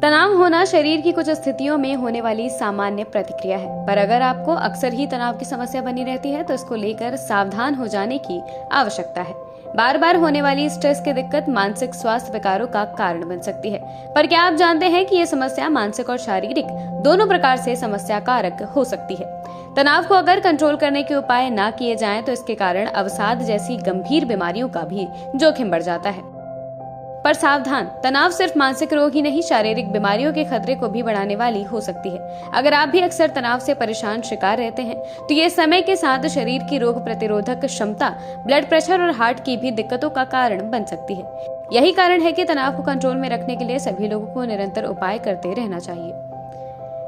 तनाव होना शरीर की कुछ स्थितियों में होने वाली सामान्य प्रतिक्रिया है, पर अगर आपको अक्सर ही तनाव की समस्या बनी रहती है तो इसको लेकर सावधान हो जाने की आवश्यकता है। बार बार होने वाली स्ट्रेस की दिक्कत मानसिक स्वास्थ्य विकारों का कारण बन सकती है। पर क्या आप जानते हैं कि ये समस्या मानसिक और शारीरिक दोनों प्रकार से समस्या कारक हो सकती है। तनाव को अगर कंट्रोल करने के उपाय ना किए जाएं तो इसके कारण अवसाद जैसी गंभीर बीमारियों का भी जोखिम बढ़ जाता है। पर सावधान, तनाव सिर्फ मानसिक रोग ही नहीं, शारीरिक बीमारियों के खतरे को भी बढ़ाने वाली हो सकती है। अगर आप भी अक्सर तनाव से परेशान शिकार रहते हैं तो ये समय के साथ शरीर की रोग प्रतिरोधक क्षमता, ब्लड प्रेशर और हार्ट की भी दिक्कतों का कारण बन सकती है। यही कारण है कि तनाव को कंट्रोल में रखने के लिए सभी लोगों को निरंतर उपाय करते रहना चाहिए।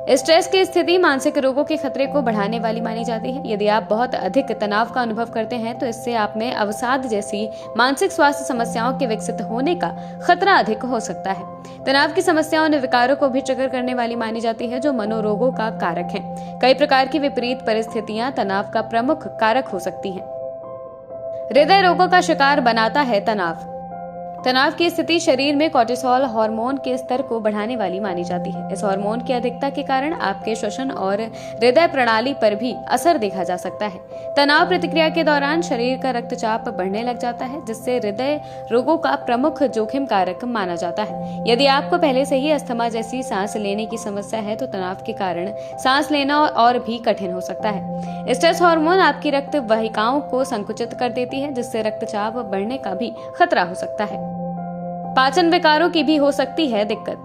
स्ट्रेस की स्थिति मानसिक रोगों के खतरे को बढ़ाने वाली मानी जाती है। यदि आप बहुत अधिक तनाव का अनुभव करते हैं तो इससे आप में अवसाद जैसी मानसिक स्वास्थ्य समस्याओं के विकसित होने का खतरा अधिक हो सकता है। तनाव की समस्याओं ने विकारों को भी ट्रिगर करने वाली मानी जाती है, जो मनोरोगों का कारक है। कई प्रकार की विपरीत परिस्थितियां तनाव का प्रमुख कारक हो सकती हैं। हृदय रोगों का शिकार बनाता है तनाव। तनाव की स्थिति शरीर में कोर्टिसोल हार्मोन के स्तर को बढ़ाने वाली मानी जाती है। इस हार्मोन की अधिकता के कारण आपके श्वसन और हृदय प्रणाली पर भी असर देखा जा सकता है। तनाव प्रतिक्रिया के दौरान शरीर का रक्तचाप बढ़ने लग जाता है, जिससे हृदय रोगों का प्रमुख जोखिम कारक माना जाता है। यदि आपको पहले से ही अस्थमा जैसी सांस लेने की समस्या है तो तनाव के कारण सांस लेना और भी कठिन हो सकता है। स्ट्रेस हार्मोन आपकी रक्त वाहिकाओं को संकुचित कर देती है, जिससे रक्तचाप बढ़ने का भी खतरा हो सकता है। पाचन विकारों की भी हो सकती है दिक्कत।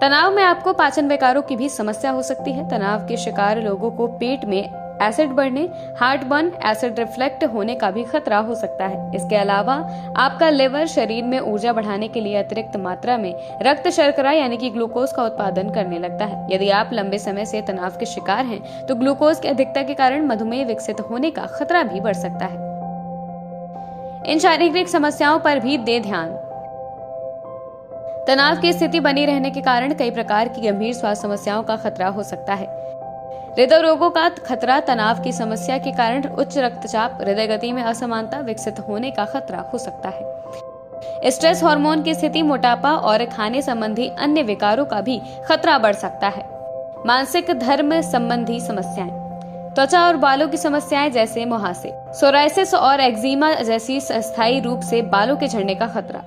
तनाव में आपको पाचन विकारों की भी समस्या हो सकती है। तनाव के शिकार लोगों को पेट में एसिड बढ़ने, हार्ट बर्न, एसिड रिफ्लेक्ट होने का भी खतरा हो सकता है। इसके अलावा आपका लिवर शरीर में ऊर्जा बढ़ाने के लिए अतिरिक्त मात्रा में रक्त शर्करा यानी कि ग्लूकोज का उत्पादन करने लगता है। यदि आप लंबे समय से तनाव के शिकार हैं तो ग्लूकोज की अधिकता के कारण मधुमेह विकसित होने का खतरा भी बढ़ सकता है। इन शारीरिक समस्याओं पर भी दे ध्यान। तनाव की स्थिति बनी रहने के कारण कई प्रकार की गंभीर स्वास्थ्य समस्याओं का खतरा हो सकता है। हृदय रोगों का खतरा, तनाव की समस्या के कारण उच्च रक्तचाप, हृदय गति में असमानता विकसित होने का खतरा हो सकता है। स्ट्रेस हार्मोन की स्थिति, मोटापा और खाने संबंधी अन्य विकारों का भी खतरा बढ़ सकता है। मानसिक धर्म संबंधी समस्याएं, त्वचा और बालों की समस्याएं जैसे मुहासे, सोराइसिस और एक्जिमा जैसी अस्थायी रूप से बालों के झड़ने का खतरा।